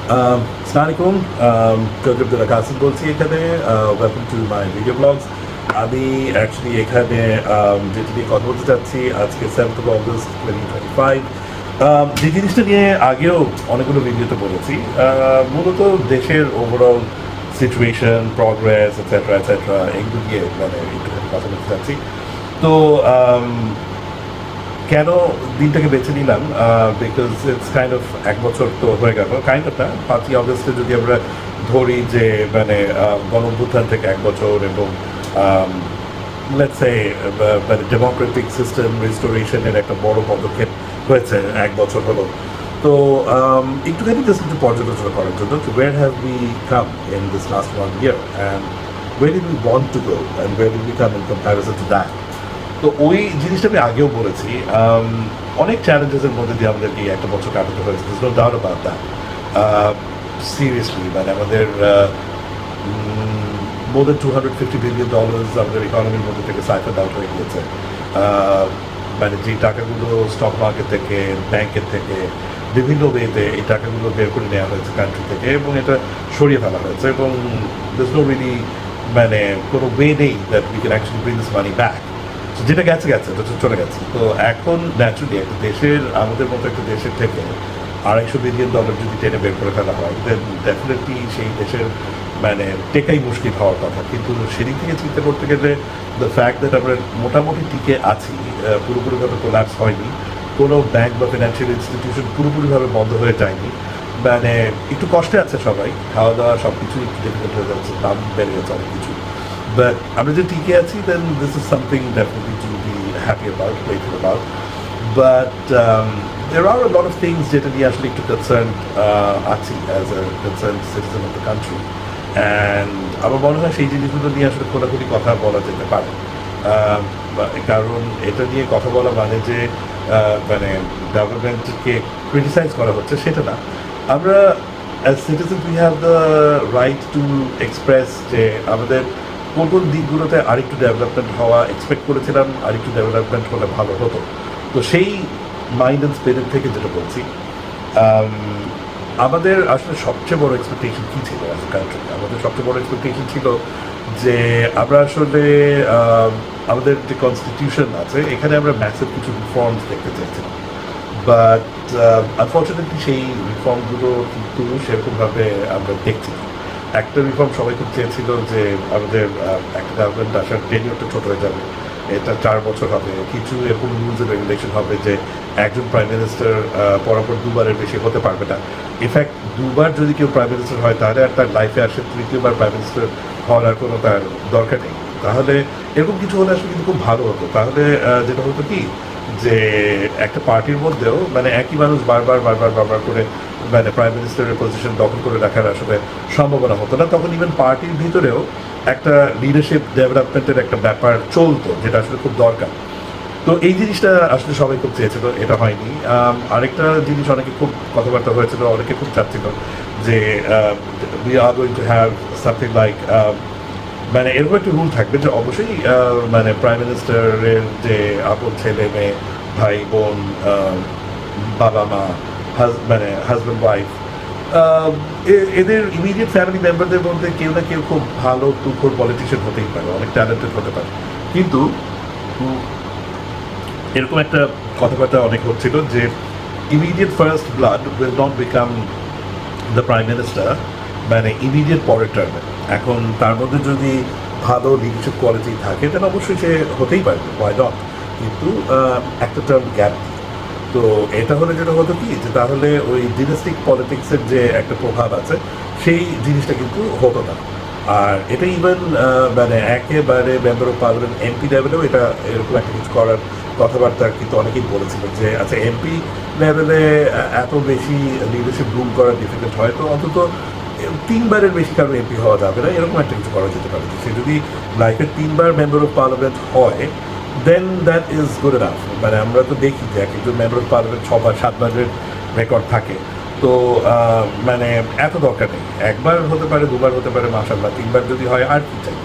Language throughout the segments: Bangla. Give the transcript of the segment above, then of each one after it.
আসসালামু আলাইকুম, চৌধুরী আব্দুল্লাহ কাসিম বলছি এখানে। Welcome to my video blogs. আমি অ্যাকচুয়ালি এখানে যেটি নিয়ে কথা বলতে চাচ্ছি আজকে 7th of August 2025। যে জিনিসটা নিয়ে আগেও অনেকগুলো ভিডিওতে বলেছি, মূলত দেশের overall situation, progress etcetera etcetera এগুলো নিয়ে মানে একটুখানি কথা বলতে চাচ্ছি। তো কেন দিনটাকে বেছে নিলাম, বিকজ ইটস কাইন্ড অফ এক বছর তো হয়ে গেল, কাইন্ড অফ না, 5ই অগস্টে যদি আমরা ধরি যে মানে গণঅভ্যুত্থান থেকে এক বছর এবং লেটস সে মানে ডেমোক্রেটিক সিস্টেম রিস্টোরেশনের একটা বড় পদক্ষেপ হয়েছে এক বছর হলো। তো একটুখানি জাস্ট একটু পর্যালোচনা করার জন্য where have we come in this last 1 year and where did we want to go and where did we come in comparison to that. তো ওই জিনিসটা আমি আগেও বলেছি, অনেক চ্যালেঞ্জেসের মধ্যে দিয়ে আমাদেরকে এই একটা বছর কাটাতে হয়েছে, no doubt about that. Seriously মানে আমাদের মোর দেন $250 billion আমাদের ইকোনমির মধ্যে থেকে সাইফার আউট হয়ে গিয়েছে। মানে যে টাকাগুলো স্টক মার্কেট থেকে, ব্যাংকের থেকে, বিভিন্ন ওয়েতে এই টাকাগুলো বের করে নেওয়া হয়েছে কান্ট্রি থেকে এবং এটা সরিয়ে ফেলা হয়েছে এবং দিস নো রিয়েলি মানে কোনো ওয়ে নেই that we can actually bring this money back. যেটা গেছে গেছে, এটা চলে গেছে। তো এখন ন্যাচুরালি একটা দেশের, আমাদের মতো একটা দেশের থেকে $250 বিলিয়ন যদি টেনে বের করে ফেলা হয়, দেন ডেফিনেটলি সেই দেশের মানে টেকাই মুশকিল হওয়ার কথা। কিন্তু সেদিক থেকে চিন্তা করতে গেলে দ্য ফ্যাক্ট দ্যাট আমরা মোটামুটি টিকে আছি, পুরোপুরিভাবে কোলাপস হয়নি, কোনো ব্যাংক বা ফিনান্সিয়াল ইনস্টিটিউশন পুরোপুরিভাবে বন্ধ হয়ে যায়নি, মানে একটু কষ্টে আছে সবাই, খাওয়া দাওয়া সব কিছুই একটু ডিফিকাল্ট হয়ে যাচ্ছে, দাম বেড়ে গেছে অনেক কিছু। But আমরা যে টিকে আছি, then this is something definitely to be happy about, grateful about. But there are a lot of things যেটা নিয়ে আসলে একটু concerned আছি as a concerned citizen of the country. And আমার মনে হয় সেই জিনিসগুলো নিয়ে আসলে খোলাখুলি কথা বলা যেতে পারে, কারণ এটা নিয়ে কথা বলা মানে যে মানে গভর্নমেন্টকে ক্রিটিসাইজ করা হচ্ছে সেটা না। আমরা as citizen we have the right to express যে আমাদের কোন কোন দিকগুলোতে আরেকটু ডেভেলপমেন্ট হওয়া এক্সপেক্ট করেছিলাম, আরেকটু ডেভেলপমেন্ট হলে ভালো হতো। তো সেই মাইন্ড অ্যান্ড স্পিরিট থেকে যেটা বলছি, আমাদের আসলে সবচেয়ে বড় এক্সপেকটেশন কী ছিল অ্যাজ এ কান্ট্রি? আমাদের সবচেয়ে বড় এক্সপেকটেশন ছিল যে আমরা আসলে আমাদের যে কনস্টিটিউশন আছে এখানে আমরা ম্যাসিভ কিছু রিফর্মস দেখতে চেয়েছিলাম। বাট আনফর্চুনেটলি সেই রিফর্মগুলো কিন্তু সেরকমভাবে আমরা দেখছি না। একটা রিফর্ম সবাই খুব চেয়েছিল যে আমাদের একটা গভর্নমেন্ট আসার টেনিওরটা ছোট হয়ে যাবে, এটা 4 বছর হবে, কিছু এরকম রুলস এন্ড রেগুলেশন হবে যে একজন প্রাইম মিনিস্টার পরপর দুবারের বেশি হতে পারবে না। ইনফ্যাক্ট দুবার যদি কেউ প্রাইম মিনিস্টার হয় তাহলে আর তার লাইফে আসে তৃতীয়বার প্রাইম মিনিস্টার হওয়ার আর কোনো তার দরকার নেই। তাহলে এরকম কিছু হলে আসলে কিন্তু খুব ভালো হতো। তাহলে যেটা হতো কি যে একটা পার্টির মধ্যেও মানে একই মানুষ বারবার বারবার বারবার করে মানে প্রাইম মিনিস্টারের পজিশন দখল করে রাখার আসলে সম্ভাবনা হতো না। তখন ইভেন পার্টির ভিতরেও একটা লিডারশিপ ডেভেলপমেন্টের একটা ব্যাপার চলতো, যেটা আসলে খুব দরকার। তো এই জিনিসটা আসলে সবাই খুব চেয়েছিল, এটা হয়নি। আরেকটা জিনিস অনেকে খুব কথাবার্তা হয়েছিল, অনেকে খুব চাচ্ছিল যে we are going to have something like মানে এরকম একটা রুল থাকবে যে অবশ্যই মানে প্রাইম মিনিস্টারের যে আপন ছেলে মেয়ে, ভাই বোন, বাবা মা, মানে হাজব্যান্ড ওয়াইফ, এদের ইমিডিয়েট ফ্যামিলি মেম্বারদের মধ্যে কেউ না কেউ খুব ভালো তুখোর পলিটিশিয়ান হতেই পারে, অনেক ট্যালেন্টেড হতে পারে। কিন্তু এরকম একটা কথাবার্তা অনেক হচ্ছিল যে immediate first blood will not become the prime minister মানে ইমিডিয়েট পরের টার্মে। এখন তার মধ্যে যদি ভালো লিডারশিপ কোয়ালিটি থাকে তাহলে অবশ্যই সে হতেই পারবে, ওয়াই নট, কিন্তু একটা টার্ম গ্যাপ। তো এটা হলে যেটা হতো কি যে তাহলে ওই ডিনাস্টিক পলিটিক্সের যে একটা প্রভাব আছে সেই জিনিসটা কিন্তু হতো না। আর এটা ইভেন মানে একেবারে মেম্বার অফ পার্লামেন্ট এমপি লেভেলেও এটা এরকম একটা কিছু করার কথাবার্তা কিন্তু অনেকেই বলেছিল যে আচ্ছা এমপি লেভেলে এত বেশি লিডারশিপ গ্রুম করা ডিফিকাল্ট হয়, তো অন্তত 3বারের বেশি কারো এমপি হওয়া যাবে না, এরকম একটা কিছু করা যেতে পারে। সে যদি লাইফে 3বার মেম্বার অফ পার্লামেন্ট হয় দেন দ্যাট ইজ গুড এনাফ। মানে আমরা তো দেখি যে এক একজন মেম্বার অফ পার্লামেন্ট 6বার 7বারের রেকর্ড থাকে। তো মানে এত দরকার নেই, একবার হতে পারে, দুবার হতে পারে, মাশাআল্লাহ, 3বার যদি হয় আর কি চাই,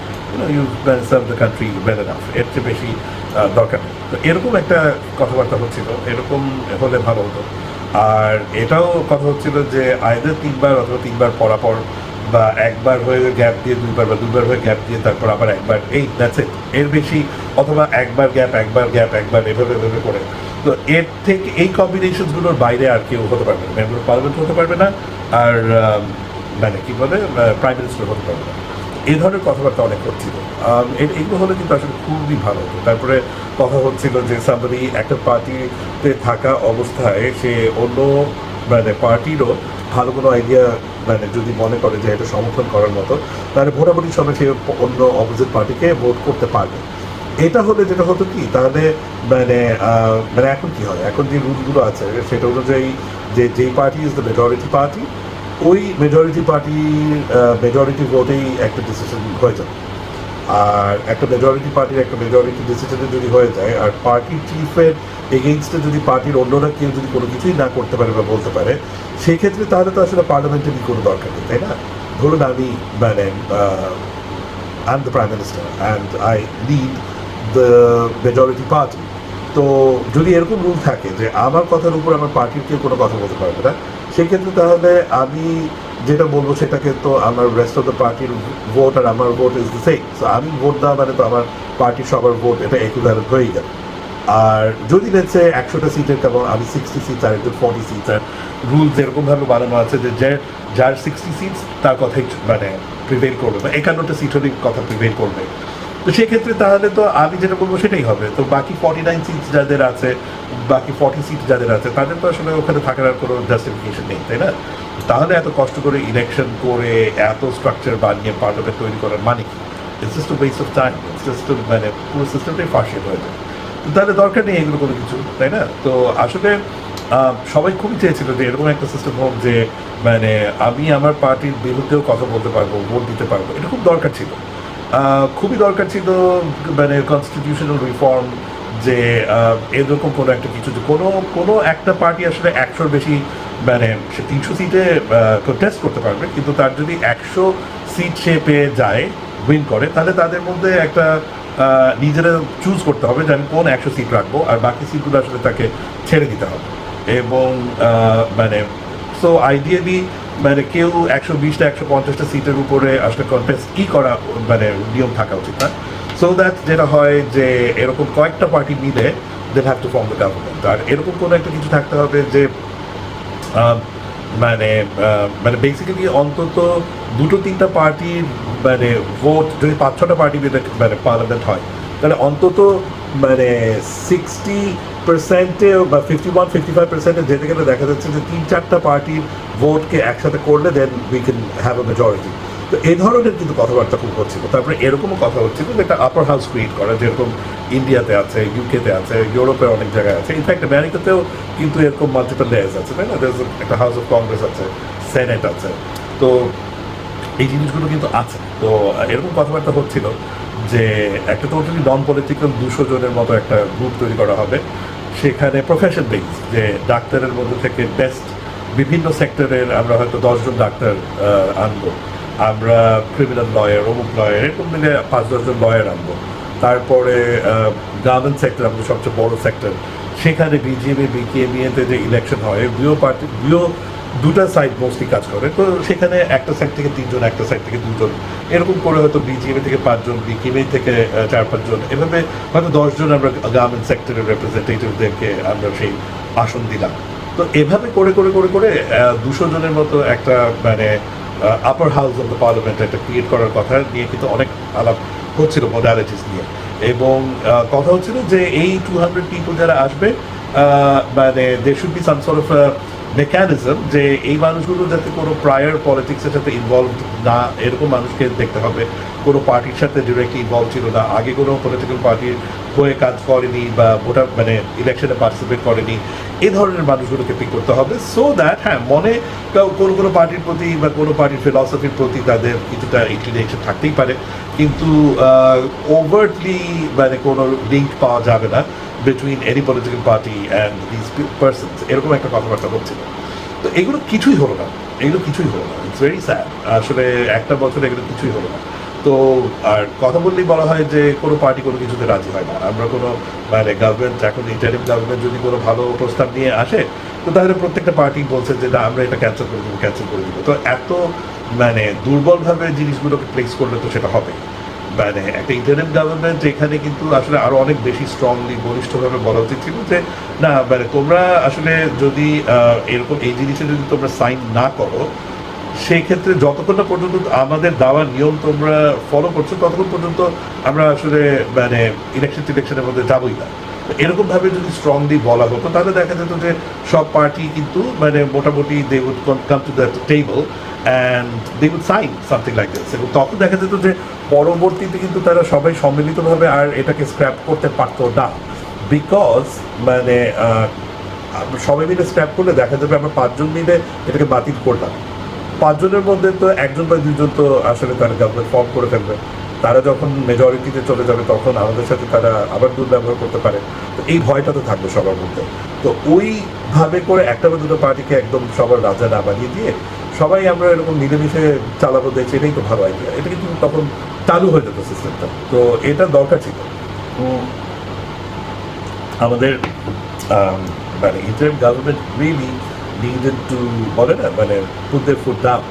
you serve the country well enough, এর চেয়ে বেশি দরকার নেই। তো এরকম একটা কথাবার্তা হচ্ছিল, এরকম হলে ভালো হতো। আর এটাও কথা হচ্ছিল যে আইদার 3বার অথবা 3বার পরাপর, বা একবার হয়ে গ্যাপ দিয়ে 2বার, বা 2বার হয়ে গ্যাপ দিয়ে তারপর আবার একবার, এই দ্যাটস ইট। এর বেশি, অথবা একবার গ্যাপ, একবার গ্যাপ, একবার, এভাবে এভাবে করে। তো এর থেকে এই কম্বিনেশনসগুলোর বাইরে আর কেউ হতে পারবে না, মেম্বার অফ পার্লামেন্ট হতে পারবে না, আর মানে কি বলে প্রাইম মিনিস্টার হতে পারবে না। এই ধরনের কথাবার্তা অনেক হচ্ছিল। এগুলো হলে কিন্তু আসলে খুবই ভালো হতো। তারপরে কথা হচ্ছিল যে সামরি একটা পার্টিতে থাকা অবস্থায় সে অন্য মানে পার্টিরও ভালো কোনো আইডিয়া মানে যদি মনে করে যে এটা সমর্থন করার মতো, তাহলে ভোটাভুটির সময় সে অন্য অপোজিট পার্টিকে ভোট করতে পারবে। এটা হলে যেটা হতো কি, তাহলে মানে মানে এখন কি হয়, এখন যে রুলগুলো আছে সেটা অনুযায়ী যে যেই party is the majority party, ওই মেজরিটি পার্টির মেজরিটি ভোটেই একটা ডিসিশন হয়ে যায়। আর একটা মেজরিটি ডিসিশনে যদি হয়ে যায়, আর পার্টি চিফের এগেইনস্টে যদি পার্টির অন্যরা কেউ যদি কোনো কিছুই না করতে পারে বা বলতে পারে, সেই ক্ষেত্রে তাহলে তো আসলে পার্লামেন্টারি কোনো দরকার নেই, তাই না? ধরুন আমি মানে I am the prime minister and I lead the majority party. তো যদি এরকম রুল থাকে যে আমার কথার উপর আমার পার্টির কেউ কোনো কথা বলতে পারবে না, সেক্ষেত্রে তাহলে আমি যেটা বলবো সেটাকে তো আমার রেস্ট অফ দ্য পার্টির ভোট আর আমার vote is the same. So আমি ভোট দেওয়া মানে তো আমার পার্টির সবার ভোট এটা ইকুইভ্যালেন্ট হয়েই যাবে। আর যদি দেখছে 100টা সিটের কেমন আমি 60 সিট আর একটু 40 সিট, আর রুল যেরকমভাবে বানানো আছে যে যার 60 সিটস তার কথাই মানে প্রিভেল করবে, বা 51টা সিট হলেই কথা প্রিভেল করবে। তো সেক্ষেত্রে তাহলে তো আমি যেটা বলবো সেটাই হবে। তো বাকি 49 সিট যাদের আছে, বাকি 40 সিট যাদের আছে, তাদের তো আসলে ওখানে থাকার আর কোনো জাস্টিফিকেশন নেই, তাই না? তাহলে এত কষ্ট করে ইলেকশন করে এত স্ট্রাকচার বানিয়ে পার্লামেন্ট তৈরি করার মানে কি? It's just West of time, it's just মানে পুরো সিস্টেমটাই ফাঁসিয়ে হয়ে যায়। তো তাহলে দরকার নেই এগুলো কোনো কিছু, তাই না? তো আসলে সবাই খুবই চেয়েছিল যে এরকম একটা সিস্টেম হোক যে মানে আমি আমার পার্টির বিরুদ্ধেও কথা বলতে পারবো, ভোট দিতে পারবো। এটা খুব দরকার ছিল, খুবই দরকার ছিল। মানে কনস্টিটিউশনাল রিফর্ম, যে এরকম কোনো একটা কিছু, যে কোনো একটা পার্টি আসলে 100-র বেশি মানে সে 300 সিটে কন্টেস্ট করতে পারবে, কিন্তু তার যদি 100 সিট সে পেয়ে যায়, উইন করে, তাহলে তাদের মধ্যে একটা নিজেরা চুজ করতে হবে যে আমি কোন 100 সিট রাখবো, আর বাকি সিটগুলো আসলে তাকে ছেড়ে দিতে হবে। এবং মানে সো আইডিয়ালি মানে কেউ 120টা 150টা সিটের উপরে আসলে কন্টেস্ট কি করা মানে নিয়ম থাকা উচিত না। সো দ্যাট যেটা হয় যে এরকম কয়েকটা পার্টি মিলে then have to form the government. আর এরকম কোনো একটা কিছু থাকতে হবে যে মানে মানে বেসিক্যালি অন্তত 2-3টা পার্টির মানে ভোট, যদি 5-6টা পার্টি মিলে মানে পার্লামেন্ট হয়, তাহলে অন্তত মানে 60%-এ বা 51-55%-এ যেতে গেলে দেখা যাচ্ছে যে 3-4টা পার্টির ভোটকে একসাথে করলে then we can have a majority. তো এই ধরনের কিন্তু কথাবার্তা খুব হচ্ছিল। তারপরে এরকমও কথা হচ্ছিল যে একটা আপার হাউস ক্রিয়েট করা, যেরকম ইন্ডিয়াতে আছে, ইউকেতে আছে, ইউরোপের অনেক জায়গায় আছে, ইনফ্যাক্ট আমেরিকাতেও কিন্তু এরকম মাল্টিপল লেয়ার্স আছে, তাই না? একটা হাউস অফ কংগ্রেস আছে, সেনেট আছে। তো এই জিনিসগুলো কিন্তু আছে। তো এরকম কথাবার্তা হচ্ছিল যে একটা টোটালি নন পলিটিক্যাল 200 জনের মতো একটা গ্রুপ তৈরি করা হবে, সেখানে প্রফেশন বেস, যে ডাক্তারের মধ্যে থেকে বেস্ট বিভিন্ন সেক্টরের আমরা হয়তো 10 জন ডাক্তার আনবো, আমরা ক্রিমিনাল লয়ার, অমুক লয়ার, এরকম মিলে 5-10 জন লয়ার আনবো। তারপরে গার্মেন্ট সেক্টর আমাদের সবচেয়ে বড় সেক্টর, সেখানে বিজিএমএ বিকেএমএতে যে ইলেকশন হয়, দুটা সাইড মোস্টলি কাজ করে। তো সেখানে একটা সাইড থেকে 3 জন, একটা সাইড থেকে 2 জন, এরকম করে হয়তো বিজিএমএ থেকে 5 জন, বিকেএমএ থেকে 4-5 জন, এভাবে হয়তো 10 জন আমরা গার্মেন্ট সেক্টরের রিপ্রেজেন্টেটিভদেরকে আমরা সেই আসন দিলাম। তো এভাবে করে করে করে করে 200 জনের মতো একটা মানে আপার হাউস অফ দ্য পার্লামেন্ট একটা ক্রিয়েট করার কথা নিয়ে কিন্তু অনেক আলাপ হচ্ছিল মডালিটিস নিয়ে। এবং কথা হচ্ছিল যে এই 200 পিপল যারা আসবে, মানে they should be some sort of mechanism, যে এই মানুষগুলো যাতে কোনো প্রায়ার পলিটিক্সের সাথে ইনভলভ না, এরকম মানুষকে দেখতে হবে। কোনো পার্টির সাথে ডিরেক্টলি ইনভলভ ছিল না, আগে কোনো পলিটিক্যাল পার্টির হয়ে কাজ করেনি বা ভোটার মানে ইলেকশনে পার্টিসিপেট করেনি, এই ধরনের মানুষগুলোকে পিক করতে হবে। সো দ্যাট হ্যাঁ, মনে কোনো কোনো পার্টির প্রতি বা কোনো পার্টির ফিলসফির প্রতি তাদের কিছুটা ইনক্লিনেশন থাকতেই পারে, কিন্তু ওভারটলি মানে কোনো লিঙ্ক পাওয়া যাবে না between any political party and this persons, এরকম একটা কথাবার্তা হচ্ছিল। তো এগুলো কিছুই হলো না, ইটস ভেরি স্যাড। আসলে একটা বছরে এগুলো কিছুই হলো না। তো আর কথা বললেই বলা হয় যে কোনো পার্টি কোনো কিছুতে রাজি হয় না। আমরা কোনো মানে গভর্নমেন্ট, এখন ইন্টারিম গভর্নমেন্ট যদি কোনো ভালো প্রস্তাব নিয়ে আসে, তো তাহলে প্রত্যেকটা পার্টি বলছে যে না আমরা এটা ক্যান্সেল করে দেবো। তো এত মানে দুর্বলভাবে জিনিসগুলোকে প্লেস করলে তো সেটা হবে। মানে একটা ইন্টারিম গভর্নমেন্ট এখানে কিন্তু আসলে আরো অনেক বেশি স্ট্রংলি বলিষ্ঠভাবে বলা উচিত ছিল যে না মানে তোমরা আসলে যদি এরকম এই জিনিসে যদি তোমরা সাইন না করো, সেই ক্ষেত্রে যতক্ষণ না পর্যন্ত আমাদের দেওয়ার নিয়ম তোমরা ফলো করছো ততক্ষণ পর্যন্ত আমরা আসলে মানে ইলেকশনের মধ্যে যাবোই না। তো এরকমভাবে যদি স্ট্রংলি বলা হতো তাহলে দেখা যেত যে সব পার্টি কিন্তু মানে মোটামুটি they would come to the table and they would sign something like this, এবং তখন দেখা যেত যে পরবর্তীতে কিন্তু তারা সবাই সম্মিলিতভাবে আর এটাকে স্ক্র্যাপ করতে পারতো না, বিকজ মানে সবাই মিলে স্ক্র্যাপ করলে দেখা যাবে আমরা 5 জন মিলে এটাকে বাতিল করলাম। 5 জনের মধ্যে তো 1 জন বা 2 জন তো আসলে তারা গভর্নমেন্ট ফর্ম করে ফেলবে, তারা যখন মেজরিটিতে চলে যাবে তখন আমাদের সাথে তারা আবার দুর্ব্যবহার করতে পারে। তো এই ভয়টা তো থাকবে সবার মধ্যে। তো ওইভাবে করে একটা বা দুটো পার্টিকে একদম সবার রাজা না বানিয়ে দিয়ে সবাই আমরা এরকম মিলেমিশে চালাবো, দেখছি এটাই তো ভালো আইডিয়া, এটা কিন্তু তখন চালু হয়ে যেত সিস্টেমটা। তো এটা দরকার ছিল। আমাদের মানে interim government really needed to বলে না মানে পুট দেয়ার ফুট ডাউন,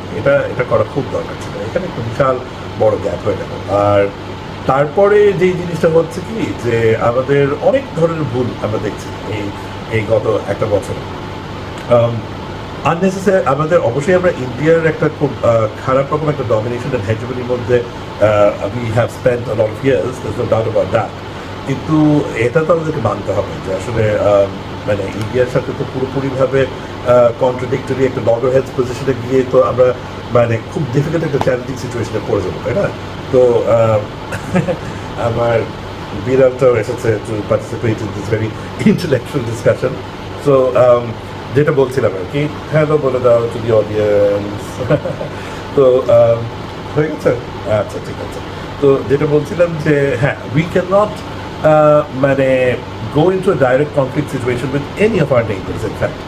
এটা করা খুব দরকার ছিল। এখানে একটা বিশাল বড় গ্যাপ হয়ে গেল। আর তারপরে যেই জিনিসটা হচ্ছে কি যে আমাদের অনেক ধরনের ভুল আমরা দেখছি এই গত একটা বছরে। আননেসেসারি আমাদের অবশ্যই আমরা ইন্ডিয়ার একটা খুব খারাপ রকম একটা ডমিনেশন অ্যান্ড হেজমনির মধ্যে we have spent a lot of years, there's no doubt about that. কিন্তু এটা তো আমাদেরকে মানতে হবে যে আসলে মানে ইন্ডিয়ার সাথে তো পুরোপুরিভাবে কন্ট্রাডিক্টরি একটা লগার হেডস পজিশনে গিয়ে তো আমরা মানে খুব ডিফিকাল্ট একটা চ্যালেঞ্জিং সিচুয়েশনে পড়ে যাবো, তাই না? তো আমার বিড়ালটাও এসেছে to participate in this very intellectual discussion. So যেটা বলছিলাম আর কি, হ্যালো বলে দাও টু দি অডিয়েন্স। তো হয়ে গেছে, আচ্ছা ঠিক আছে। তো যেটা বলছিলাম যে হ্যাঁ, উই ক্যান নট মানে go into a direct conflict situation with any of our neighbors in fact.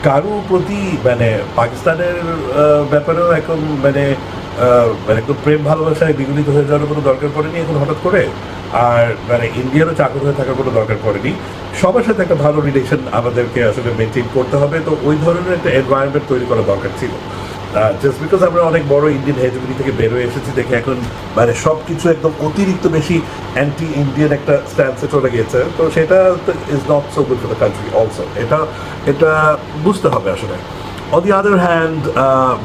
কারো প্রতি মানে পাকিস্তানের ব্যাপারেও এখন মানে মানে একদম প্রেম ভালোবাসায় বিগলিত হয়ে যাওয়ার কোনো দরকার পড়েনি এখন হঠাৎ করে, আর মানে ইন্ডিয়ারও চাকর হয়ে থাকার কোনো দরকার পড়েনি। সবার সাথে একটা ভালো রিলেশন আমাদেরকে আসলে মেনটেন করতে হবে। তো ওই ধরনের একটা এনভায়রনমেন্ট তৈরি করা দরকার ছিল। জাস্ট বিকজ আমরা অনেক বড় ইন্ডিয়ান হেজমনি থেকে বেরোয় এসেছি দেখে এখন মানে সব কিছু একদম অতিরিক্ত বেশি অ্যান্টি ইন্ডিয়ান একটা স্ট্যান্সে চলে গিয়েছে, তো সেটা is not so good for the country also. এটা বুঝতে হবে আসলে। অন দি আদার হ্যান্ড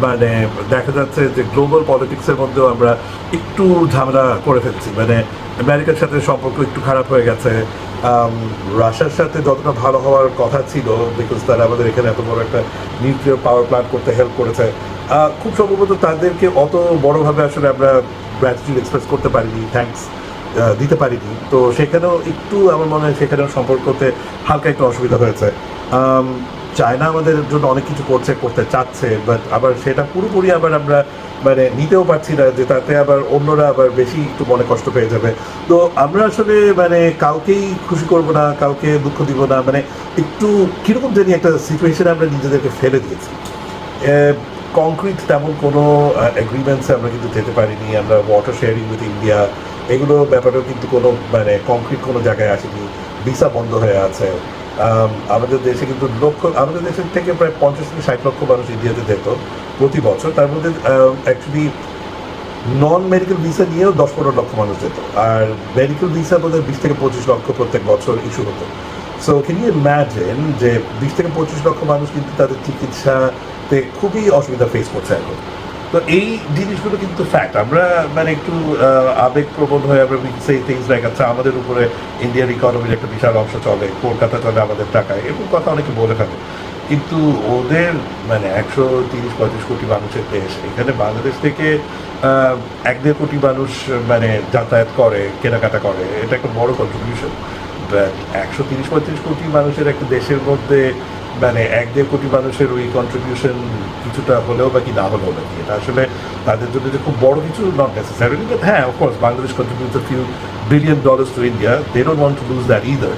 মানে দেখা যাচ্ছে যে গ্লোবাল পলিটিক্সের মধ্যেও আমরা একটু ঝামেলা করে ফেলছি। মানে আমেরিকার সাথে সম্পর্ক একটু খারাপ হয়ে গেছে। রাশিয়ার সাথে যতটা ভালো হওয়ার কথা ছিল, বিকজ তারা আমাদের এখানে এত বড় একটা নিউক্লিয়ার পাওয়ার প্ল্যান্ট করতে হেল্প করেছে, খুব সম্ভবত তাদেরকে অত বড়োভাবে আসলে আমরা গ্র্যাটিটিউড এক্সপ্রেস করতে পারিনি, থ্যাঙ্কস দিতে পারিনি। তো সেখানেও একটু আমার মনে হয় সেখানেও সম্পর্কতে হালকা একটু অসুবিধা হয়েছে। চায়না আমাদের জন্য অনেক কিছু করতে চাচ্ছে, বাট আবার সেটা পুরোপুরি আবার আমরা মানে নিতেও পারছি না, যে তাতে আবার অন্যরা আবার বেশি একটু মনে কষ্ট পেয়ে যাবে। তো আমরা আসলে মানে কাউকেই খুশি করবো না, কাউকে দুঃখ দিব না, মানে একটু কীরকম জানি একটা সিচুয়েশনে আমরা নিজেদেরকে ফেলে দিয়েছি। কংক্রিট তেমন কোনো এগ্রিমেন্টসে আমরা কিন্তু যেতে পারিনি। আমরা ওয়াটার শেয়ারিং উইথ ইন্ডিয়া এগুলো ব্যাপারেও কিন্তু কোনো মানে কংক্রিট কোনো জায়গায় আসেনি, ভিসা বন্ধ হয়ে আছে। আমাদের দেশে কিন্তু আমাদের দেশের থেকে প্রায় 50 থেকে 60 লক্ষ মানুষ ইন্ডিয়াতে যেত প্রতি বছর, তার মধ্যে অ্যাকচুয়ালি নন মেডিকেল ভিসা নিয়েও 10-15 লক্ষ মানুষ যেত, আর মেডিকেল ভিসা বোধহয় 20 থেকে 25 লক্ষ প্রত্যেক বছর ইস্যু হতো। সো ক্যান ইউ ইম্যাজিন যে 20 থেকে 25 লক্ষ মানুষ কিন্তু তাদের চিকিৎসাতে খুবই অসুবিধা ফেস করছে এখন। তো এই জিনিসগুলো কিন্তু ফ্যাক্ট। আমরা মানে একটু আবেগপ্রবণ হয়ে আমরা সেই থিংস লাইক আচ্ছা আমাদের উপরে ইন্ডিয়ান ইকোনমির একটা বিশাল অংশ চলে, কলকাতা চলে আমাদের টাকায়, এরকম কথা অনেকে বলে থাকে। কিন্তু ওদের মানে 130-35 কোটি মানুষের দেশ, এখানে বাংলাদেশ থেকে 1-1.5 কোটি মানুষ মানে যাতায়াত করে, কেনাকাটা করে, এটা একটা বড় কন্ট্রিবিউশন। 130-35 কোটি মানুষের একটা দেশের মধ্যে মানে 1-1.5 কোটি মানুষের ওই কন্ট্রিবিউশন কিছুটা হলেও বা কি না হলেও নাকি এটা আসলে তাদের জন্য যে খুব বড় কিছু নট নেসেসারিলি, বাট হ্যাঁ of course Bangladesh contributes a few billion dollars to India, they don't want to lose that either,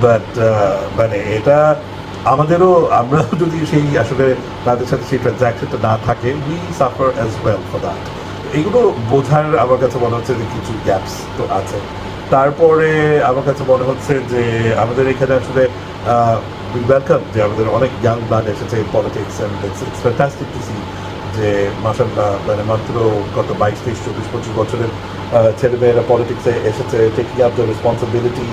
but মানে এটা আমাদেরও আমরাও যদি সেই আসলে তাদের সাথে সেই ট্রানজ্যাকশনটা না থাকে, we suffer as well for that. এইগুলো বোঝার আমার কাছে মনে হচ্ছে যে কিছু গ্যাপস তো আছে। তারপরে আমার কাছে মনে হচ্ছে যে আমাদের এখানে আসলে উই ওয়েলকাম যে আমাদের অনেক ইয়াং ব্লাড এসেছে politics and it's fantastic to see যে মাশাআল্লাহ মানে মাত্র গত 22, 23, 24, 25 বছরের ছেলেমেয়েরা পলিটিক্সে এসেছে, টেকিং আপ দ্য রেসপন্সিবিলিটি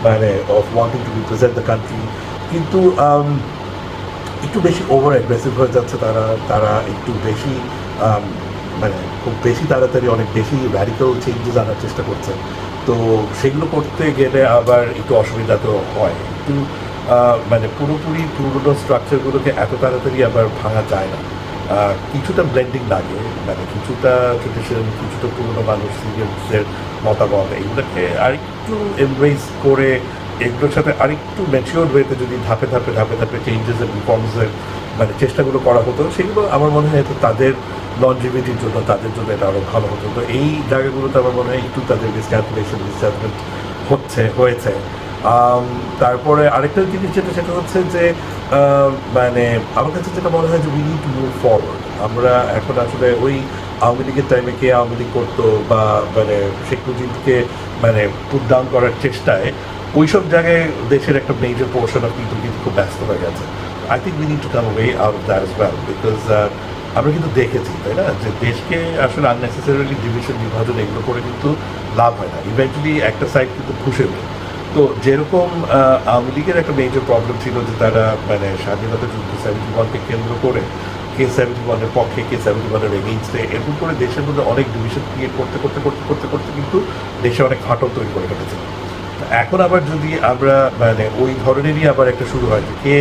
মানে of wanting to represent the country. কিন্তু একটু বেশি ওভার অ্যাগ্রেসিভ হয়ে যাচ্ছে তারা, তারা একটু বেশি মানে খুব বেশি তাড়াতাড়ি অনেক বেশি র্যাডিক্যাল চেঞ্জেস আনার চেষ্টা করছে। তো সেগুলো করতে গেলে আবার একটু অসুবিধা তো হয়, একটু মানে পুরোপুরি পুরোনো স্ট্রাকচারগুলোকে এত তাড়াতাড়ি আবার ভাঙা যায় না। কিছুটা ব্লেন্ডিং লাগে, মানে কিছুটা ট্রেডিশন, কিছুটা পুরোনো মানুষ সিনিয়রদের মতামত, এগুলোকে আরেকটু এমব্রেস করে এগুলোর সাথে আরেকটু ম্যাচিওর ওয়েতে যদি ধাপে ধাপে ধাপে ধাপে চেঞ্জেস এর রিফর্মসের মানে চেষ্টাগুলো করা হতো, সেগুলো আমার মনে হয় তাদের লনজিভিটির জন্য, তাদের জন্য এটা আরও ভালো হতো। তো এই জায়গাগুলোতে আমার মনে হয় একটু তাদের মিসক্যালকুলেশন মিসজাজমেন্ট হয়েছে। তারপরে আরেকটা জিনিস সেটা হচ্ছে যে মানে আমার কাছে যেটা মনে হয় যে we need to move forward. আমরা এখন আসলে ওই আওয়ামী লীগের টাইমে কে আওয়ামী লীগ করতো বা মানে শেখ মুজিবকে মানে পুট ডাউন করার চেষ্টায় ওইসব জায়গায় দেশের একটা মেজর পোর্শন অফ পিপল কিন্তু খুব ব্যস্ত হয়ে গেছে। I think we need to come way out of that as well, because আমরা কিন্তু দেখেছি, তাই না, যে দেশকে আসলে আননেসেসারিলি ডিভিশন বিভাজন এগুলো করে কিন্তু লাভ হয় না, ইভেন্টুয়ালি একটা সাইড কিন্তু খুশে ওঠে। তো যেরকম আওয়ামী লীগের একটা মেজর প্রবলেম ছিল যে তারা মানে স্বাধীনতা যুদ্ধ 71-কে কেন্দ্র করে কে 71-এর পক্ষে, কে 71-এর এগেইনস্টে, এরকম করে দেশের মধ্যে অনেক ডিভিশন ক্রিয়েট করতে করতে করতে করতে করতে কিন্তু দেশে অনেক ফাটল তৈরি করে ফেলেছিল। এখন আবার যদি আমরা মানে ওই ধরনেরই আবার একটা শুরু হয় যে কে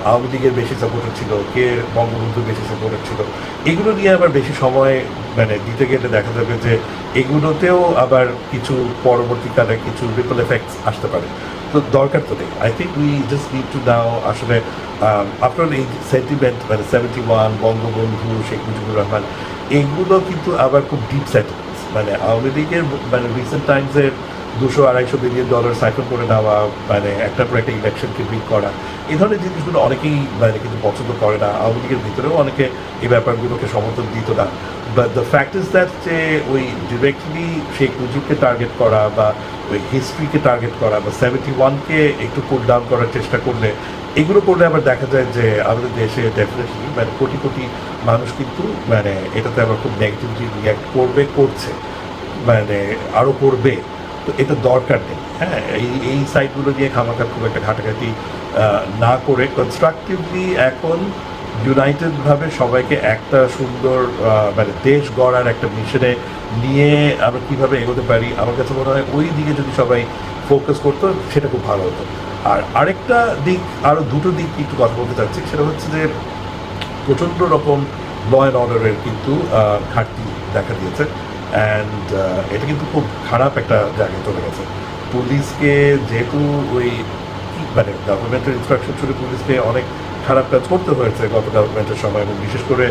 আওয়ামী লীগের বেশি সাপোর্টার ছিল, কে বঙ্গবন্ধুর বেশি সাপোর্টার ছিল, এগুলো নিয়ে আবার বেশি সময় মানে দিতে গেলে দেখা যাবে যে এগুলোতেও আবার কিছু পরবর্তীকালে কিছু রিপল এফেক্টস আসতে পারে। তো দরকার তো নেই। I think we just need to now আসলে আপনার এই সেন্টিমেন্ট মানে 71, বঙ্গবন্ধু, শেখ মুজিবুর রহমান, এগুলো কিন্তু আবার খুব ডিপ সেন্টিমেন্টস। মানে আওয়ামী লীগের মানে রিসেন্ট টাইমসের $200-250 বিলিয়ন সাইফন করে নেওয়া, মানে একটার পর একটা ইলেকশনকে বিট করা, এই ধরনের জিনিসগুলো অনেকেই মানে কিন্তু পছন্দ করে না। আওয়ামী লীগের ভিতরেও অনেকে এই ব্যাপারগুলোকে সমর্থন দিত না। But the fact is that যে ওই ডিরেক্টলি শেখ মুজিবকে টার্গেট করা বা ওই হিস্ট্রিকে টার্গেট করা বা 71-কে একটু পুল ডাউন করার চেষ্টা করলে, এগুলো করলে আবার দেখা যায় যে আমাদের দেশে ডেফিনেটলি মানে কোটি কোটি মানুষ কিন্তু মানে এটাতে আবার খুব নেগেটিভলি রিয়্যাক্ট করছে, মানে আরও করবে। তো এটা দরকার নেই। হ্যাঁ, এই সাইটগুলো নিয়ে খামাখা খুব একটা ঘাটাঘাটি না করে কনস্ট্রাকটিভলি এখন ইউনাইটেডভাবে সবাইকে একটা সুন্দর মানে দেশ গড়ার একটা মিশনে নিয়ে আমরা কীভাবে এগোতে পারি, আমার কাছে মনে হয় ওই দিকে যদি সবাই ফোকাস করতো সেটা খুব ভালো হতো। আর আরেকটা দিক, আরও দুটো দিক একটু কথা বলতে চাচ্ছি, সেটা হচ্ছে যে প্রচণ্ড রকম ল অ্যান্ড অর্ডারের কিন্তু ঘাটতি দেখা দিয়েছে, অ্যান্ড এটা কিন্তু খুব খারাপ একটা জায়গায় চলে গেছে। পুলিশকে যেহেতু ওই মানে গভর্নমেন্টের ইনস্ট্রাকশন ছুটে পুলিশকে অনেক খারাপ কাজ করতে হয়েছে গত গভর্নমেন্টের সময়, এবং বিশেষ করে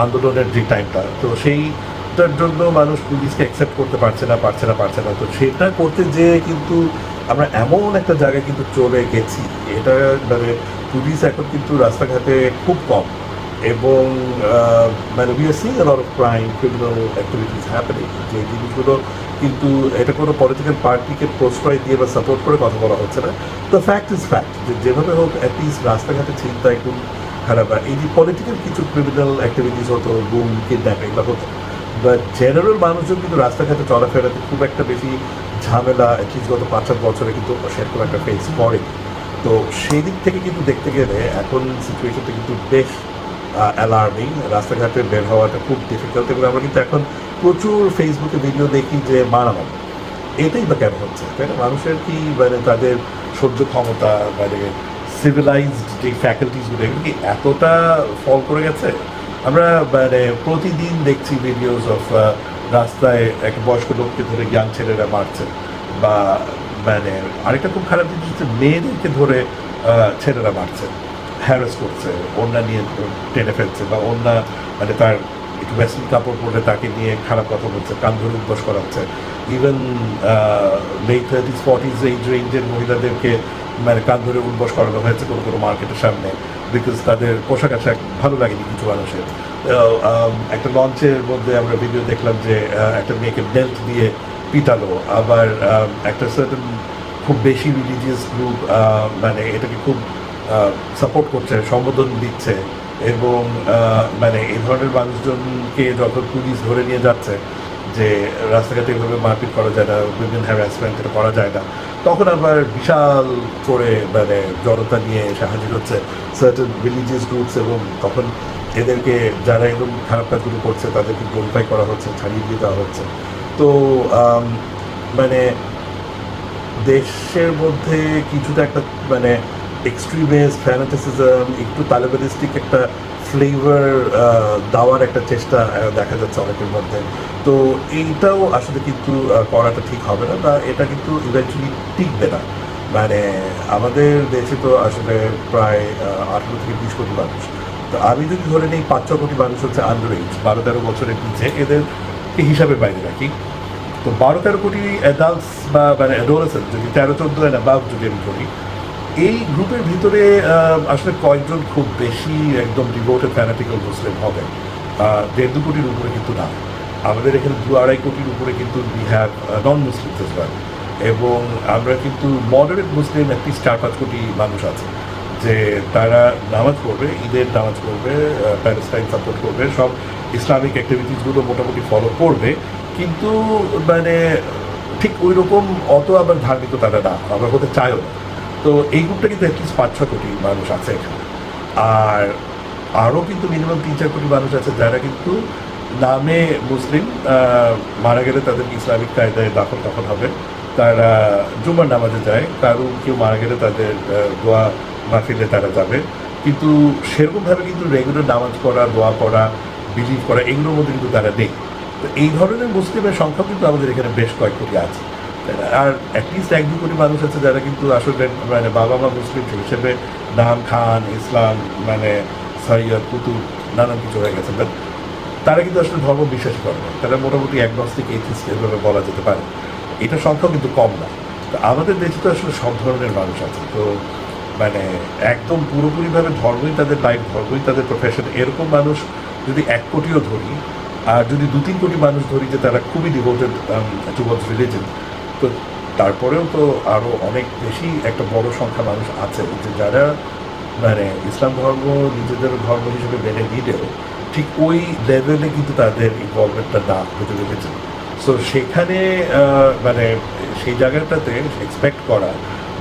আন্দোলনের যে টাইমটা, তো সেইটার জন্য মানুষ পুলিশকে অ্যাকসেপ্ট করতে পারছে না। তো সেটা করতে যেয়ে কিন্তু আমরা এমন একটা জায়গায় কিন্তু চলে গেছি, এটা মানে পুলিশ এখন কিন্তু রাস্তাঘাটে খুব কম, এবং মানে we are seeing a lot of crime, criminal activities happening, যে জিনিসগুলো কিন্তু এটা কোনো পলিটিক্যাল পার্টিকে প্রশ্রয় দিয়ে বা সাপোর্ট করে কথা বলা হচ্ছে না। দ্য ফ্যাক্ট ইজ ফ্যাক্ট, যে যেভাবে হোক অ্যাটলিস্ট রাস্তাঘাটে ছিনতাই খুব খারাপ, এই যে পলিটিক্যাল কিছু ক্রিমিনাল অ্যাক্টিভিটিস হতো, গুম, কিডন্যাপিং এগুলো হতো, বাট জেনারেল মানুষজন কিন্তু রাস্তাঘাটে চলাফেরাতে খুব একটা বেশি ঝামেলা অ্যাটলিস্ট গত 5-7 বছরে কিন্তু সেরকম একটা ফেস করে। তো সেই দিক থেকে কিন্তু দেখতে গেলে এখন সিচুয়েশনটা কিন্তু বেশ অ্যালার্মিং। রাস্তাঘাটে বের হওয়াটা খুব ডিফিকাল্ট, এবং আমরা কিন্তু এখন প্রচুর ফেসবুকে ভিডিও দেখি যে মারামারি, এটাই বা কেন হচ্ছে, তাই না? মানুষের কি মানে তাদের সহ্য ক্ষমতা মানে সিভিলাইজড যে ফ্যাকাল্টিসগুলো এগুলো কি এতটা ফল করে গেছে? আমরা মানে প্রতিদিন দেখছি ভিডিওস অফ রাস্তায় একটা বয়স্ক লোককে ধরে ইয়াং ছেলেরা মারছে, বা মানে আরেকটা খুব খারাপ জিনিস হচ্ছে মেয়েদেরকে ধরে ছেলেরা মারছে, হ্যারাস করছে, ওড়না নিয়ে টেনে ফেলছে, বা ওড়না মানে তার একটু ওয়েস্টার্ন কাপড় পরলে তাকে নিয়ে খারাপ কথা বলছে, কান ধরে উদ্বাস করাচ্ছে। ইভেন লেট 30s 40s এই রেঞ্জের মহিলাদেরকে মানে কান ধরে উদ্বাস করানো হয়েছে কোনো কোনো মার্কেটের সামনে, বিকজ তাদের পোশাক আশাক ভালো লাগেনি কিছু মানুষের। একটা লঞ্চের মধ্যে আমরা ভিডিও দেখলাম যে একটা মেয়েকে বেল্ট দিয়ে পিটালো, আবার একটা সার্টেন খুব বেশি রিলিজিয়াস গ্রুপ মানে এটাকে খুব সাপোর্ট করছে, সম্বোধন দিচ্ছে এবং মানে এই ধরনের মানুষজনকে যখন পুলিশ ধরে নিয়ে যাচ্ছে যে রাস্তাঘাটে এভাবে মারপিট করা যায় না, উইমেন হ্যারাসমেন্ট এটা করা যায় না, তখন আবার বিশাল করে মানে জনতা নিয়ে এসে হাজির হচ্ছে সার্টেন রিলিজিয়াস গ্রুপস এবং তখন এদেরকে যারা এরকম খারাপ কাজগুলো করছে তাদেরকে গ্লোরিফাই করা হচ্ছে, ছাড়িয়ে দিয়ে দেওয়া হচ্ছে। তো মানে দেশের মধ্যে কিছুটা একটা মানে এক্সট্রিমিস্ট ফ্যানাটিসিজম, একটু তালেবানিস্টিক একটা ফ্লেভার দেওয়ার একটা চেষ্টা দেখা যাচ্ছে অনেকের মধ্যে। তো এইটাও আসলে কিন্তু করাটা ঠিক হবে না, বা এটা কিন্তু ইভেন্চুয়ালি টিকবে না। মানে আমাদের দেশে তো আসলে প্রায় 18 থেকে 20 কোটি মানুষ। তো আমি যদি ধরে নিই 5-6 কোটি মানুষ হচ্ছে আন্ডার এজ, 12-13 বছরের নিচে, এদেরকে হিসাবে বাইরে রাখি। তো 12-13 কোটি অ্যাডাল্টস বা মানে অ্যাডোলেসেন্ট যদি 13-14 অ্যান্ড অ্যাবাভ যদি আমি ধরি, এই গ্রুপের ভিতরে আসলে কয়েকজন খুব বেশি একদম ডিভোটেড ফ্যানাটিক্যাল মুসলিম হবে। 1.5-2 কোটির উপরে কিন্তু না। আমাদের এখানে 2-2.5 কোটির উপরে কিন্তু we have non Muslims as well. এবং আমরা কিন্তু মডারেট মুসলিম অ্যাটলিস্ট 4-5 কোটি মানুষ আছে যে তারা নামাজ পড়বে, ঈদের নামাজ পড়বে, প্যালেস্টাইন সাপোর্ট করবে, সব ইসলামিক অ্যাক্টিভিটিসগুলো মোটামুটি ফলো করবে, কিন্তু মানে ঠিক ওই রকম অত আবার ধার্মিক তারা না, আমরা হতে চাইও না। তো এই গ্রুপটা কিন্তু অ্যাটলিস্ট 5-6 কোটি মানুষ আছে এখানে। আর আরও কিন্তু মিনিমাম 3-4 কোটি মানুষ আছে যারা কিন্তু নামে মুসলিম, মারা গেলে তাদেরকে ইসলামিক কায়দায় দাফন কাফন হবে, তারা জুমার নামাজে যায়, কেউ মারা গেলে তাদের দোয়া মাহফিলে তারা যাবে, কিন্তু সেরকমভাবে কিন্তু রেগুলার নামাজ পড়া, দোয়া পড়া, বিলিভ করা এগুলোর মধ্যে কিন্তু তারা নেই। তো এই ধরনের মুসলিমের সংখ্যা কিন্তু আমাদের এখানে বেশ কয়েক কোটি আছে। আর অ্যাটলিস্ট 1-2 কোটি মানুষ আছে যারা কিন্তু আসলে মানে বাবা মা মুসলিম হিসেবে নাম খান, ইসলাম মানে সৈয়দ, কুতুব নানান কিছু হয়ে গেছে, বাট তারা কিন্তু আসলে ধর্ম বিশ্বাস করে না, তারা মোটামুটি অ্যাগনস্টিক এথিস্ট এভাবে বলা যেতে পারে। এটা সংখ্যাও কিন্তু কম না। তো আমাদের দেশে তো আসলে সব ধরনের মানুষ আছে। তো মানে একদম পুরোপুরিভাবে ধর্মই তাদের লাইফ, ধর্মই তাদের প্রফেশন, এরকম মানুষ যদি 1 কোটিও ধরি, আর যদি 2-3 কোটি মানুষ ধরি যে তারা খুবই ডিভোটেড টুয়ার্ডস রিলিজন, তো তারপরেও তো আরও অনেক বেশি একটা বড় সংখ্যা মানুষ আছে যে যারা মানে ইসলাম ধর্ম নিজেদের ধর্ম হিসেবে মেনে নিলেও ঠিক ওই লেভেলে কিন্তু তাদের ইনভলভমেন্টটা না হতে পেরেছে। সো সেখানে মানে সেই জায়গাটাতে এক্সপেক্ট করা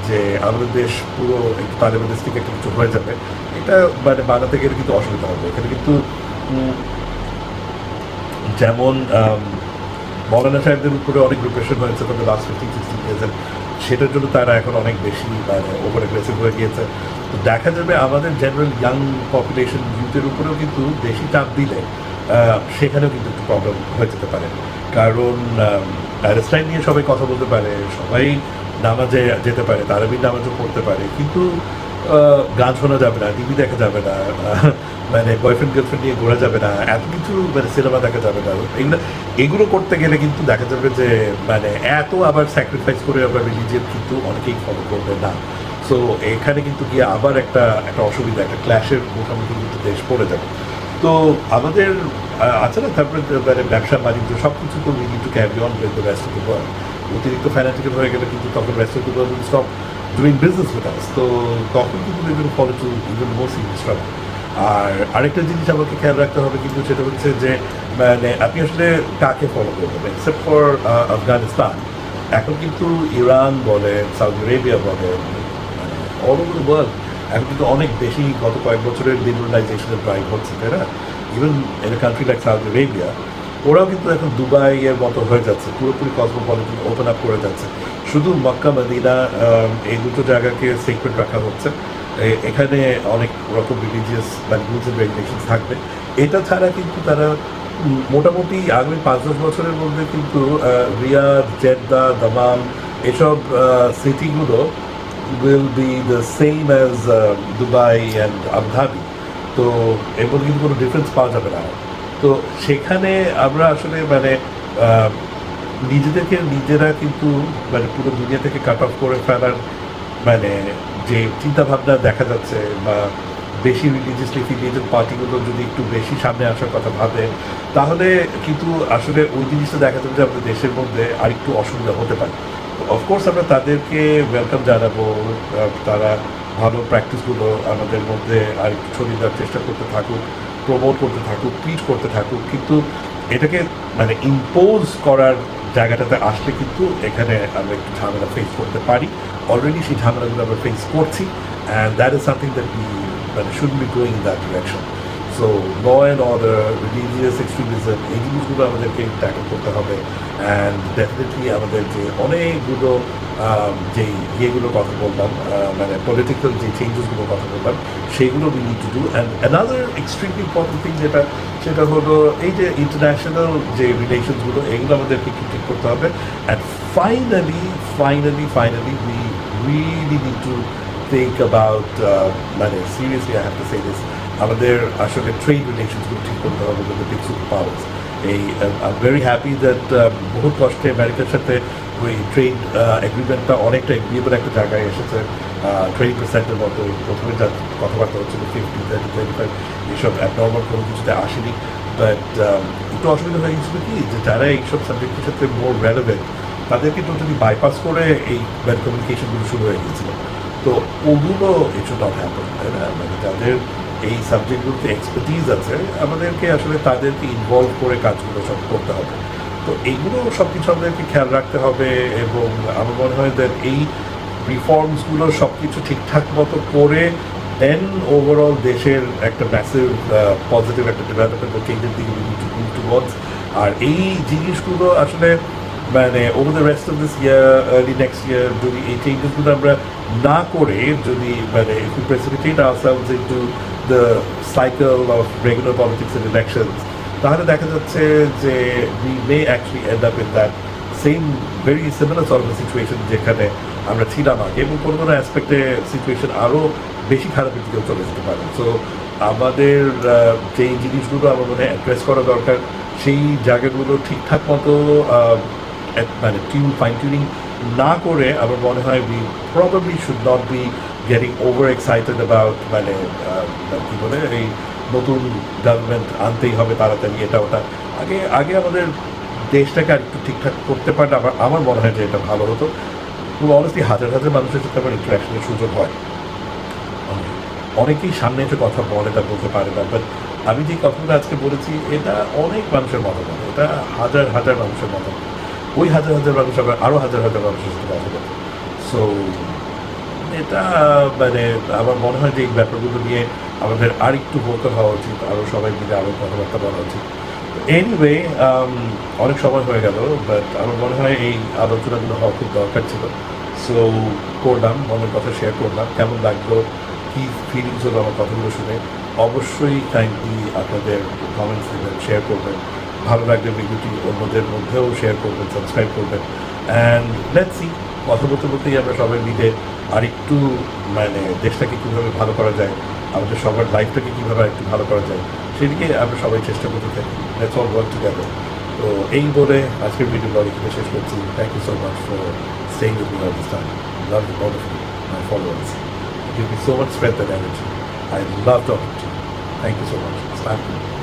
যে আমাদের দেশ পুরো একটু তালেবানিস্টিক একটা কিছু হয়ে যাবে, এটা মানে বানাতে গেলে কিন্তু অসুবিধা হবে। এখানে কিন্তু যেমন মৌলানা সাহেবদের উপরে অনেক রিপ্রেশন হয়েছে তবে লাস্ট 15-16 ইয়ার্সে, সেটার জন্য তারা এখন অনেক বেশি মানে ওভার অ্যাগ্রেসিভ হয়ে গিয়েছে। তো দেখা যাবে আমাদের জেনারেল ইয়াং পপুলেশন ইউথের উপরেও কিন্তু বেশি চাপ দিলে সেখানেও কিন্তু একটু প্রবলেম হয়ে যেতে পারে। কারণ প্যালেস্টাইন নিয়ে সবাই কথা বলতে পারে, সবাই নামাজে যেতে পারে, তারাবির নামাজও পড়তে পারে, কিন্তু গান শোনা যাবে না, টিভি দেখা যাবে না, মানে বয়ফ্রেন্ড গার্লফ্রেন্ড নিয়ে ঘোরা যাবে না, এত কিছু মানে সিনেমা দেখা যাবে না। এগুলো করতে গেলে কিন্তু দেখা যাবে যে মানে এত আবার স্যাক্রিফাইস করে আবার রিলিজিয়ন কিন্তু অনেকেই ফলো করবে না। সো এখানে কিন্তু গিয়ে আবার একটা অসুবিধা, একটা ক্ল্যাশের মুখোমুখি কিন্তু দেশ পড়ে যাবে। তো আমাদের আছে না, তারপরে মানে ব্যবসা বাণিজ্য সব কিছু তো we need to carry on with the rest of the world. অতিরিক্ত ফ্যানাটিক্যাল হয়ে গেলে কিন্তু তখন rest of the world will stop doing business with us. তো তখন কিন্তু we will follow to even more serious trouble. আর আরেকটা জিনিস আমাকে খেয়াল রাখতে হবে কিন্তু সেটা হচ্ছে যে মানে আপনি আসলে কাকে ফলো করবেন, এক্সেপ্ট ফর আফগানিস্তান। এখন কিন্তু ইরান বলেন, সৌদি আরেবিয়া বলেন, মানে অল ওভার দ্য ওয়ার্ল্ড এখন কিন্তু অনেক বেশি গত কয়েক বছরের লিবারালাইজেশনের ড্রাইভ হচ্ছে, তাই না? Even in a country like Saudi Arabia, ওরাও কিন্তু এখন দুবাইয়ের মতো হয়ে যাচ্ছে, পুরোপুরি কসমোপলিটন ওপেন আপ করে যাচ্ছে। শুধু মক্কা মদিনা এই দুটো জায়গাকে সিক্রেট রাখা হচ্ছে, এখানে অনেক রকম রিলিজিয়াস বা রুলস অ্যান্ড রেগুলেশনস থাকবে। এটা ছাড়া কিন্তু তারা মোটামুটি আগামী 5-10 বছরের মধ্যে কিন্তু রিয়াদ, জেদ্দা, দামাম এসব সিটিগুলো will be the same as Dubai and Abu Dhabi। তো এর মধ্যে কিন্তু কোনো ডিফারেন্স পাওয়া যাবে না। তো সেখানে আমরা আসলে মানে নিজেদেরকে নিজেরা কিন্তু মানে পুরো দুনিয়া থেকে কাট অফ করে ফেলার মানে যে চিন্তাভাবনা দেখা যাচ্ছে, বা বেশি রিলিজিয়াসলি এফিলিয়েটেড পার্টিগুলো যদি একটু বেশি সামনে আসার কথা ভাবে, তাহলে কিন্তু আসলে ওই জিনিসটা দেখা যাবে যে আমাদের দেশের মধ্যে আরেকটু অসুবিধা হতে পারে। অফকোর্স আমরা তাদেরকে ওয়েলকাম জানাবো, তারা ভালো প্র্যাকটিসগুলো আমাদের মধ্যে আর একটু ছড়িয়ে দেওয়ার চেষ্টা করতে থাকুক, প্রমোট করতে থাকুক, টিচ করতে থাকুক, কিন্তু এটাকে মানে ইম্পোজ করার জায়গাটাতে আসলে কিন্তু এখানে আমরা একটু ঝামেলা ফেস করতে পারি। অলরেডি সেই ঝামেলাগুলো আমরা ফেস করছি, and that is something that we মানে should be going in that direction. So law and order, religious extremism, এই জিনিসগুলো আমাদেরকে ট্যাকল করতে হবে। অ্যান্ড ডেফিনেটলি আমাদের যে অনেকগুলো যেই ইয়েগুলোর কথা বললাম, মানে পলিটিক্যাল যে চেঞ্জেসগুলোর কথা বললাম, সেইগুলো we need to do. And another extremely important thing সেটা হলো এই যে ইন্টারন্যাশনাল যে রিলেশনসগুলো, এগুলো আমাদেরকে ঠিক করতে হবে। And finally we really need to think about মানে seriously I have to say this, আমাদের আসলে ট্রেড রিলেশনসগুলো ঠিক করতে হবে with the big superpowers. এই I am very happy that বহুত কষ্টে আমেরিকার সাথে ওই ট্রেড এগ্রিমেন্টটা অনেকটা এগ্রিয়েবল একটা জায়গায় এসেছে। 20% মতো প্রথমে যা কথাবার্তা হচ্ছিল 50-30-35, এইসব অ্যাবনর্মাল কোনো কিছুতে আসেনি। বাট একটু অসুবিধা হয়ে গেছিলো কি, যে যারা এইসব সাবজেক্টের সাথে মোর রেলেভেন্ট তাদেরকে টোটালি বাইপাস করে এই ব্যাড কমিউনিকেশনগুলো শুরু হয়ে গিয়েছিল। তো ওগুলো ইটস নট হ্যাপেন, তাই না? মানে যাদের এই সাবজেক্টগুলোতে এক্সপার্টিজ আছে, আমাদেরকে আসলে তাদেরকে ইনভলভ করে কাজগুলো সব করতে হবে। তো এইগুলো সব কিছু আমাদেরকে খেয়াল রাখতে হবে, এবং আমার মনে হয় দ্যাট এই রিফর্মসগুলো সব কিছু ঠিকঠাক মতো করে দেন ওভারঅল দেশের একটা ম্যাসিভ পজিটিভ একটা ডেভেলপমেন্ট চেঞ্জের দিকে মুভ টুয়ার্ডস। আর এই জিনিসগুলো আসলে মানে over the rest of this year, early next year যদি এই চেঞ্জেসগুলো আমরা না করে, যদি মানে if we precipitate ourselves into the cycle of regular politics and elections, তাহলে দেখা যাচ্ছে যে we may actually end up in that same very similar sort of a situation যেখানে আমরা ছিলাম আগে, এবং কোনো কোনো অ্যাসপেক্টে সিচুয়েশন আরও বেশি খারাপের দিকেও চলে যেতে পারে। সো আমাদের যেই জিনিসগুলো আমার মনে হয় অ্যাড্রেস করা দরকার, সেই জায়গাগুলো ঠিকঠাক মতো মানে ফাইন টিউনিং না করে আমার মনে হয় we probably should not be getting over excited about মানে কী বলে এই নতুন গভর্নমেন্ট আনতেই হবে তাড়াতাড়ি, এটা ওটা। আগে আমাদের দেশটাকে আর একটু ঠিকঠাক করতে পারলে আমার মনে হয় যে এটা ভালো হতো। খুব অনেস্টলি হাজার মানুষের সাথে আমার ইন্টারাকশনের সুযোগ হয়, অনেকেই সামনে এসে কথা বলে তা বলতে পারে না, বাট আমি যে কথাগুলো আজকে বলেছি এটা অনেক মানুষের মতামত, এটা হাজার মানুষের মতামত। ওই হাজার মানুষ আবার আরও হাজার মানুষের সাথে কথা বলে। সো এটা মানে আমার মনে হয় যে এই ব্যাপারগুলো নিয়ে আমাদের আর একটু ভোকাল হওয়া উচিত, আরও সবাই মিলে আরও কথাবার্তা বলা উচিত। এনিওয়ে, অনেক সময় হয়ে গেল, বাট আমার মনে হয় এই আলোচনাগুলো হওয়া খুব দরকার ছিল। সো করলাম, মনের কথা শেয়ার করলাম। কেমন লাগলো, কী ফিলিংস হলো আমার কথাগুলো শুনে, অবশ্যই কাইন্ডলি আপনাদের কমেন্টস দেবেন, শেয়ার করবেন। ভালো লাগলে ভিডিওটি অন্যদের মধ্যেও শেয়ার করবেন, সাবস্ক্রাইব করবেন। অ্যান্ড লেটস সি, কথা বলতেই আমরা সবাই মিলে আরেকটু মানে দেশটাকে কীভাবে ভালো করা যায়, আমাদের সবার লাইফটাকে কীভাবে আরেকটু ভালো করা যায়, সেদিকে আমরা সবাই চেষ্টা করতে থাকি। Let's all work together. তো এই বলে আজকের ভিডিওটা এখানে শেষ করছি। Thank you so much for staying with me all this time. Love you, all of you, my followers. You give me so much strength and energy. I love talking to you. Thank you so much. Thank you.